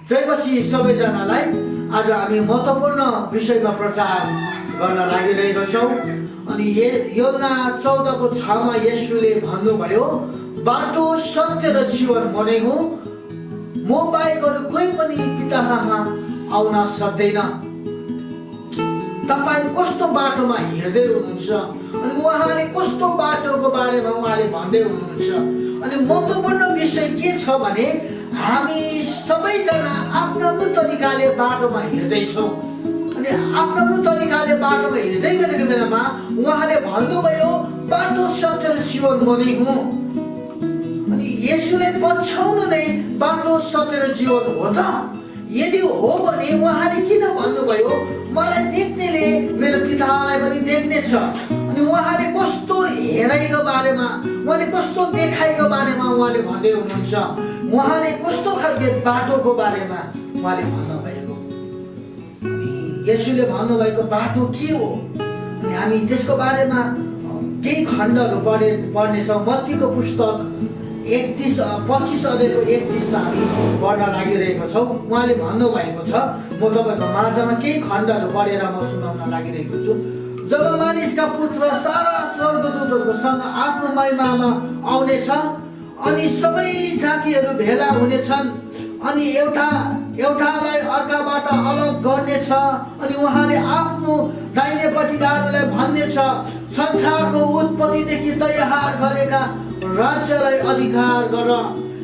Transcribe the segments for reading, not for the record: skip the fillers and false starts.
जयपछि सबैजनालाई आज हामी महत्त्वपूर्ण विषयमा प्रचार गर्न लागिरहेका छौँ। अनि योना 14 को 6 मा येशूले भन्नुभयो, बाटो सत्य र जीवन म नै हुँ, म बाहेक अरू कोही पनि पिता कहाँ आउन सक्दैन। तपाईँ कस्तो बाटोमा हिँड्दै हुनुहुन्छ अनि उहाँले कस्तो बाटोको बारेमा उहाँले भन्दै हुनुहुन्छ। अनि महत्त्वपूर्ण विषय के छ भने हामी सबैजना आफ्नो तरिकाले बाटोमा हिँड्दैछौँ। अनि आफ्नो तरिकाले बाटोमा हिँड्दै गरेको बेलामा उहाँले भन्नुभयो, बाटो सत्य र जीवन म नै हुँ। अनि येशूले पछ्याउनु नै बाटो सत्य र जीवन हो त? यदि हो भने उहाँले किन भन्नुभयो, मलाई देख्नेले मेरो पितालाई पनि देख्नेछ। अनि उहाँले कस्तो हेराइको बारेमा, उहाँले कस्तो देखाइको बारेमा उहाँले भन्दै हुनुहुन्छ। उहाँले कस्तो खालको बाटोको बारेमा उहाँले भन्नुभएको। अनि येशूले भन्नुभएको बाटो के हो? अनि हामी त्यसको बारेमा केही खण्डहरू पढ्नेछौँ। मत्तीको पुस्तक 25 अध्यायको 31 मा हामी पढ्न लागिरहेको छौँ। उहाँले भन्नुभएको छ, म तपाईँको माझमा केही खण्डहरू पढेर म सुनाउन लागिरहेको छु। जब मानिसका पुत्र सारा स्वर्गदूतहरूको सँग आफ्नो महिमामा आउनेछ अनि सबै जातिहरू भेला हुनेछन् अनि एउटालाई अर्काबाट अलग गर्नेछ। अनि उहाँले आफ्नो दाहिनेपट्टिकाहरूलाई भन्नेछ, संसारको उत्पत्तिदेखि तयार गरेका राज्यलाई अधिकार गर,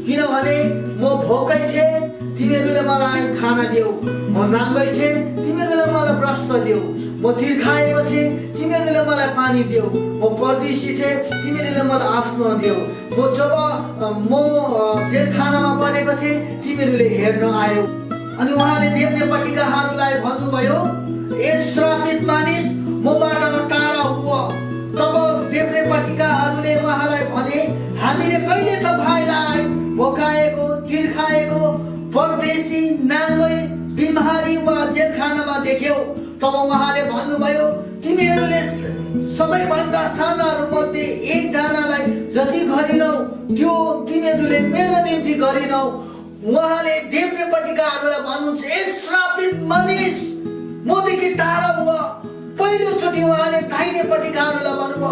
किनभने म भोकै थिएँ तिमीहरूले मलाई खाना देऊ, म नाङ्गै थिएँ तिमीहरूले मलाई वस्त्र देऊ, म तिर्खाएको थिएँ तिमीहरूले मलाई पानी देऊ, म परदेशी थिएँ तिमीहरूले मलाई आश्रय देऊ, जब म जेलखानामा परेको थिएँ तिमीहरूले हेर्न आयौ। अनि उहाँले देब्रेपट्टिकाहरूलाई भन्नुभयो, ए श्रापित मानिस, मबाट टाढा हुओ। तब देब्रेपट्टिकाहरूले उहाँलाई भने, हामीले कहिले तपाईँलाई भोकाएको, तिर्खाएको, परदेशी, नाङ्गै, बिमारी वा जेलखानामा देख्यौ? तब उहाँले भन्नुभयो, तिमीहरूले सबैभन्दा सानाहरू मध्ये एकजनालाई जति गरिनौ त्यो तिमीहरूले मेरो निम्ति गरिनौ। उहाँले देब्रेपट्टिकाहरूलाई भन्नुहुन्छ, ए श्रापित मानिस, मदेखि टाढा हुओ। पहिलोचोटि उहाँले दाहिनेपट्टिकाहरूलाई भन्नुभयो,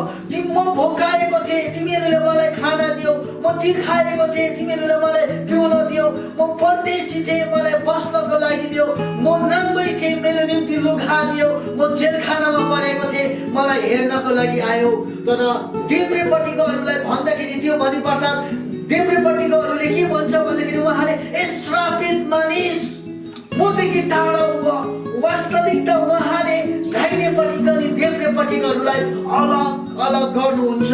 म भोकाएको थिएँ तिमीहरूले मलाई खाना दियो, म तिर्खाएको थिएँ तिमीहरूले मलाई पिउन दियो, म परदेशी थिएँ मलाई बस्नको लागि दियो, म नाङ्गै थिएँ मेरो निम्ति लुगा दियो, म जेलखानामा परेको थिएँ मलाई हेर्नको लागि आयो। तर देब्रेपट्टिकाहरूलाई भन्दाखेरि त्यो भन्नुपर्छ, देब्रेपट्टिकाहरूले के भन्छ भन्दाखेरि उहाँले, ए श्रापित मानिस, मदेखि टाढा हुओ। वास्तविकता उहाँले दाहिनेपट्टिका अनि देब्रेपट्टिकाहरूलाई अलग अलग गर्नुहुन्छ।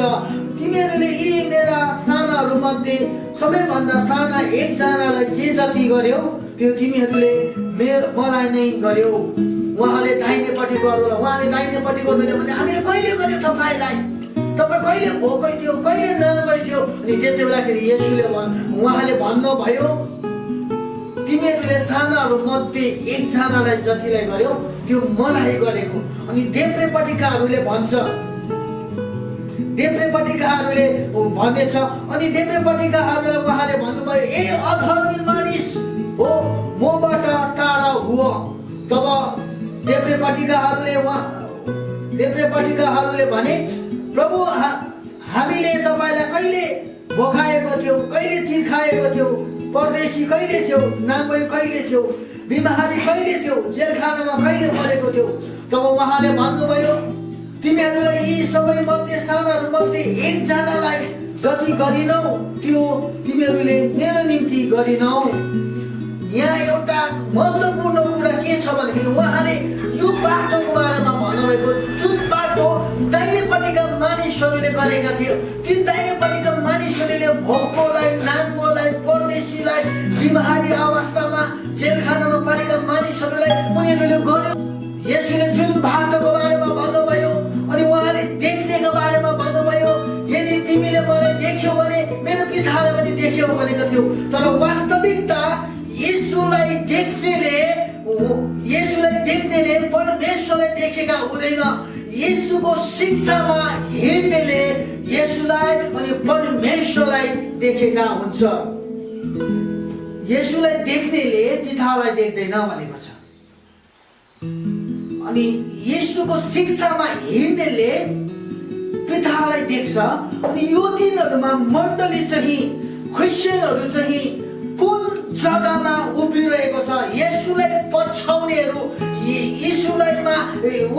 तिमीहरूले यी मेरा सानाहरू मध्ये सबैभन्दा साना एकजनालाई जे जति गर्यो त्यो तिमीहरूले मलाई नै गर्यो। उहाँले दाहिनेपट्टिकाहरूले भने, हामीले कहिले गर्यो तपाईँलाई? तपाईँ कहिले भोकै थियो, कहिले नाङ्गै थियो? अनि त्यति बेलाखेरि येशूले उहाँले भन्नुभयो, तिमीहरूले सानाहरू मध्ये एकजनालाई जतिलाई गर्यो त्यो मलाई गरेको। अनि देब्रेपट्टिकाहरूले भन्छ, देब्रेपट्टिकाहरूले भन्नेछ। अनि देब्रेपट्टिकाहरूलाई उहाँले भन्नुभयो, ए अधर्मी मानिस हो, मबाट टाढा हुओ। तब देब्रेपट्टिकाहरूले भने, प्रभु हामीले तपाईँलाई कहिले भोकाएको थियो, कहिले तिर्खाएको थियो, परदेशी कहिले थियो, नाङ्गै कहिले थियो, बिमारी कहिले थियो, जेलखानामा कहिले परेको थियो? तब उहाँले भन्नुभयो, तिमीहरूलाई यी सबै मध्ये सानाहरू मध्ये एकजनालाई जति गरिनौ त्यो तिमीहरूले मेरो निम्ति गरिनौ। यहाँ एउटा महत्त्वपूर्ण कुरा के छ भन्दाखेरि उहाँले यो बाटोको बारेमा भन्नुभएको, जुन बाटो दाहिनेपट्टिका मानिसहरूले गरेका थियो, ती दाहिनेपट्टिका मानिसहरूले भोकोलाई, नाङ्गोलाई, परदेशीलाई, बिमारी अवस्थामा जेलखानामा परेका मानिसहरूलाई उनीहरूले गर्यो। येशूले जुन बाटोको बारेमा भन्नुभयो अनि उहाँले देख्नेको बारेमा भन्नुभयो, यदि तिमीले मलाई देख्यौ भने मेरो पितालाई पनि देख्यौ भनेको थियो। तर वास्तविकता येशूलाई देख्नेले परमेश्वरलाई देखेका हुँदैन। येशूको शिक्षामा हिँड्नेले येशूलाई अनि परमेश्वरलाई देखेका हुन्छ। येशूलाई देख्नेले पितालाई देख्दैन भनेको छ। अनि येशूको शिक्षामा हिँड्नेले पितालाई देख्छ। अनि यो दिनहरूमा मण्डली चाहिँ क्रिस्चियनहरू चाहिँ कुन जग्गामा उभिरहेको छ? येशूलाई पछ्याउनेहरू, येशूलाईमा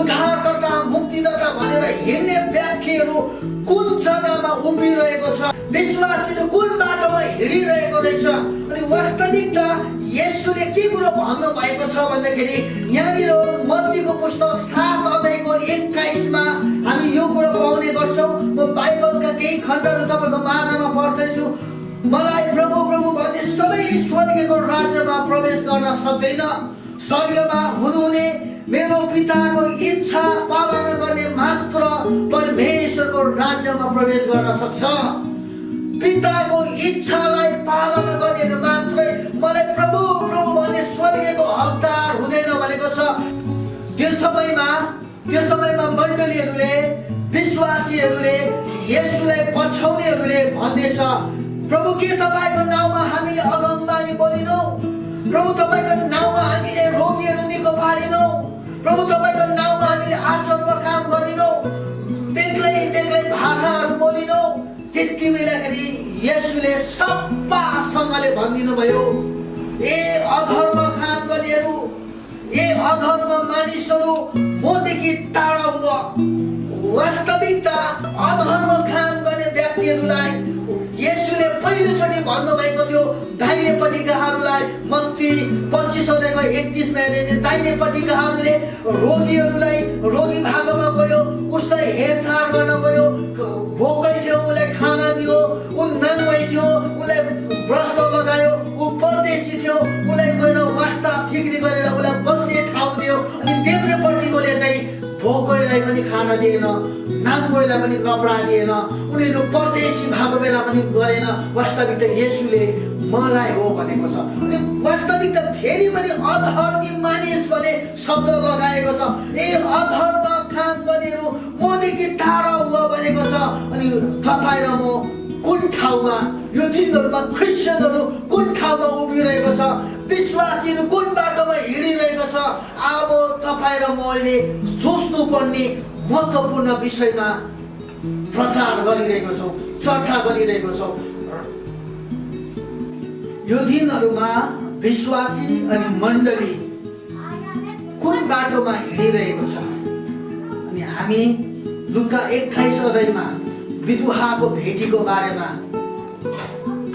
उद्धारकर्ता मुक्तिदाता भनेर हिँड्ने व्यक्तिहरू कुन जग्गामा उभिरहेको छ? विश्वासीहरू कुन बाटोमा हिँडिरहेको रहेछ? अनि वास्तविकता येशूले के कुरो भन्नु भएको छ भन्दाखेरि यहाँनिर मत्तीको पुस्तक 7 अध्यायको 21मा हामी यो कुरो पाउने गर्छौँ। म बाइबलका केही खण्डहरू तपाईँको माझमा पढ्दैछु। मलाई प्रभु प्रभु भन्ने सबै स्वर्गको राज्यमा प्रवेश गर्न सक्दैन। स्वर्गमा हुनुहुने मेरो पिताको इच्छा पालना गर्ने मात्र परमेश्वरको राज्यमा प्रवेश गर्न सक्छ। पिताको इच्छालाई पालना गर्ने मात्रै मलाई प्रभु प्रभु भन्ने स्वर्गको हकदार हुँदैन भनेको छ। त्यो समयमा मण्डलीहरूले, विश्वासीहरूले, येशूलाई पछ्याउनेहरूले भन्नेछ, प्रभु के तपाईँको नाउँमा हामीले अगमबानी बोलिनौँ? प्रभु तपाईँको नाउँमा हामीले रोगीहरू निको पारिनौँ? प्रभु तपाईँको नाउँमा हामीले आश्चर्य काम गरिनौँ? बेग्लै बेग्लै भाषाहरू बोलिनौँ? त्यति बेलाखेरि येशूले सप्पासँगले भनिदिनु भयो, ए अधर्म काम गर्नेहरू, ए अधर्म मानिसहरू, मदेखि टाढा हुआ। वास्तविकता अधर्म काम गर्ने व्यक्तिहरूलाई येशूले पहिलोचोटि भन्नुभएको थियो। दाहिनेपट्टिकाहरूलाई मत्ती 25 अध्यायको 31मा हेर्ने दाहिनेपट्टिकाहरूले रोगीहरूलाई रोगी भागमा गयो, उसलाई हेरचाह गर्न गयो। भोकै थियो उसलाई खाना दियो, ऊ नाङ्गै थियो उसलाई वस्त्र लगायो, ऊ परदेशी थियो उसलाई गएर वास्ता फिक्री गरेर उसलाई बस्ने ठाउँ दियो। अनि देब्रेपट्टिकोले चाहिँ भोकैलाई पनि खाना दिएन, नाङ्गोलाई पनि कपडा दिएन, उनीहरू परदेशी भएको बेला पनि गरेन। वास्तविकता येशूले मलाई हो भनेको छ। अनि वास्तविकता फेरि पनि अधर्मी मानिस भने शब्द लगाएको छ। ए अधर्म काम गर्नेहरू मदेखि टाढा हुआ भनेको छ। अनि तपाईँ र म कुन ठाउँमा, यो दिनहरूमा क्रिस्चियनहरू कुन ठाउँमा उभिरहेको छ? विश्वासीहरू कुन बाटोमा हिँडिरहेको छ? अब तपाईँ र मैले सोच्नुपर्ने महत्त्वपूर्ण विषयमा प्रचार गरिरहेको छौँ, चर्चा गरिरहेको छौँ। यो दिनहरूमा विश्वासी अनि मण्डली कुन बाटोमा हिँडिरहेको छ? अनि हामी लुका 21 अध्यायमा विधुवाको भेटीको बारेमा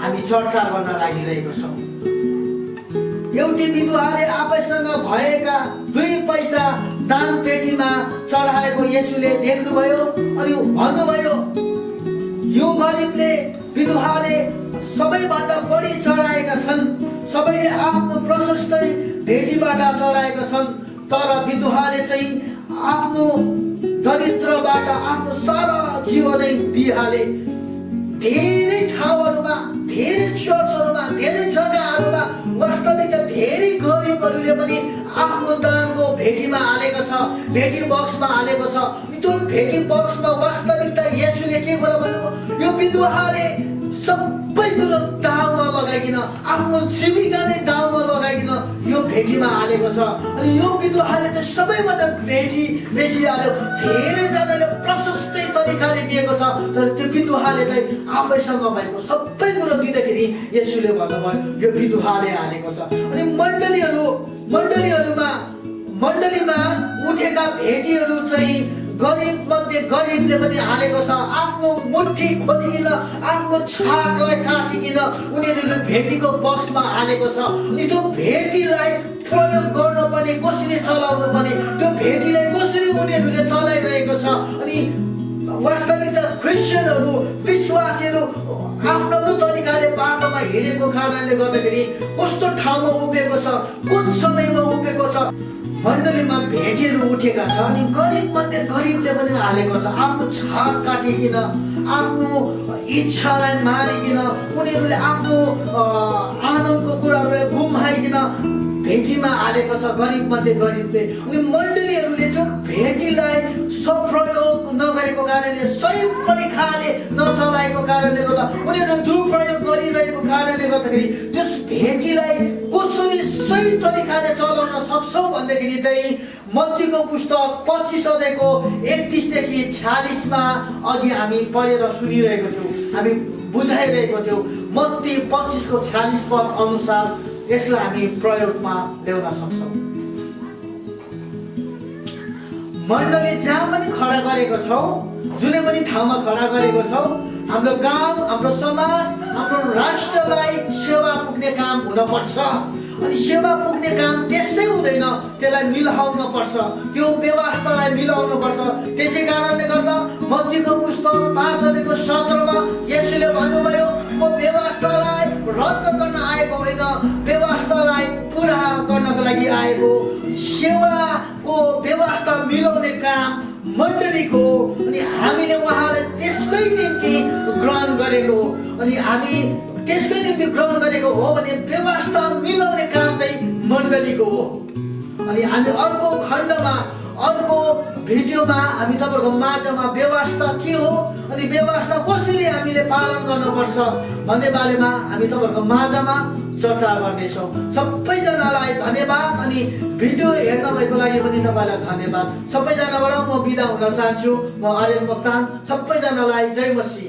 हामी चर्चा गर्न लागिरहेको छौँ। एउटी विधुवाले आफैसँग भएका 2 पैसा दान पेटीमा चढाएको येशूले देख्नुभयो अनि भन्नुभयो, यो गरिबले विधुवाले सबैभन्दा बढी चढाएका छन्, सबैले आफ्नो प्रशस्तै भेटीबाट चढाएका छन्, तर विधुवाले चाहिँ आफ्नो दरिद्रबाट आफ्नो सारा जीवनै दिइहाले। धेरै ठाउँहरूमा, धेरै चर्चहरूमा, धेरै जग्गाहरूमा वास्तविकता धेरै गरिबहरूले पनि आफ्नो दानको भेटीमा हालेको छ, भेटी बक्समा हालेको छ। त्यो भेटी बक्समा वास्तविकता येशूले के कुरा भन्नुभयो, यो विधुवाले सबै कुरो दाउमा लगाइकन, आफ्नो जीविका नै दाउमा लगाइकन यो भेटीमा हालेको छ। अनि यो विधुवाले चाहिँ सबैभन्दा बेसी हाल्यो। धेरैजनाले प्रशस्तै तरिकाले दिएको छ, तर त्यो विधुवाले चाहिँ आफैसँग भएको सबै कुरो दिँदाखेरि येशूले भन्नुभयो यो विधुवाले हालेको छ। अनि मण्डलीमा उठेका भेटीहरू चाहिँ गरिब मध्ये गरिबले पनि हालेको छ। आफ्नो मुट्ठी खोलिकन, आफ्नो छाकलाई काटिकन उनीहरूले भेटीको बक्समा हालेको छ। अनि त्यो भेटीलाई प्रयोग गर्नुपर्ने, कसरी चलाउनु पर्ने, त्यो भेटीलाई कसरी उनीहरूले चलाइरहेको छ। अनि वास्तविकता क्रिस्चियनहरू, विश्वासीहरू आफ्नो तरिकाले बाटोमा हिँडेको कारणले गर्दाखेरि कस्तो ठाउँमा उभिएको छ, कुन समयमा उभिएको छ? मण्डलीमा भेटीहरू उठेका छ। अनि गरिब मध्ये गरिबले पनि हालेको छ। आफ्नो छाक काटिकन, आफ्नो इच्छालाई मारिकन, उनीहरूले आफ्नो आनन्दको कुराहरूलाई गुमाइकन भेटीमा हालेको छ गरिब मध्ये गरिबले। अनि मण्डलीहरूले त्यो भेटीलाई सप्रयोग नगरेको कारणले सही तरिकाले नचलाएको कारणले गर्दा उनीहरू दुरुपयोग गरिरहेको कारणले गर्दाखेरि त्यस भेटीलाई कसरी सही तरिकाले चलाउन सक्छौँ भन्दाखेरि चाहिँ मत्तीको पुस्तक 25 अध्यायको 31 देखि 46 मा अघि हामी पढेर सुनिरहेको थियौँ, हामी बुझाइरहेको थियौँ। मत्ती 25 को 46 पद अनुसार यसलाई हामी प्रयोगमा ल्याउन सक्छौँ। मण्डली जहाँ पनि खडा गरेको छौँ, जुनै पनि ठाउँमा खडा गरेको छौँ, हाम्रो गाउँ, हाम्रो समाज, हाम्रो राष्ट्रलाई सेवा पुग्ने काम हुनपर्छ। अनि सेवा पुग्ने काम त्यसै हुँदैन, त्यसलाई मिलाउन पर्छ, त्यो व्यवस्थालाई मिलाउनु पर्छ। त्यसै कारणले गर्दा मत्तीको पुस्तक 5 अध्यायको 17 मा येशूले भन्नुभयो, म व्यवस्थालाई रद्द गर्न आएको होइन, व्यवस्थालाई पुरा गर्नको लागि आएको। सेवाको व्यवस्था मिलाउने काम मण्डलीको, अनि हामीले उहाँलाई त्यसकै निम्ति ग्रहण गरेको, अनि हामी त्यसकै निम्ति ग्रहण गरेको हो भने व्यवस्था मिलाउने काम चाहिँ मण्डलीको हो। अनि हामी अर्को खण्डमा, अर्को भिडियोमा हामी तपाईँहरूको माझमा व्यवस्था के हो अनि व्यवस्था कसरी हामीले पालन गर्नुपर्छ भन्ने बारेमा हामी तपाईँहरूको माझमा चर्चा गर्नेछौँ। सबैजनालाई धन्यवाद, अनि भिडियो हेर्न भएको लागि पनि तपाईँलाई धन्यवाद। सबैजनाबाट म बिदा हुन चाहन्छु। म आर्यन मोक्तान, सबैजनालाई जय मसीह।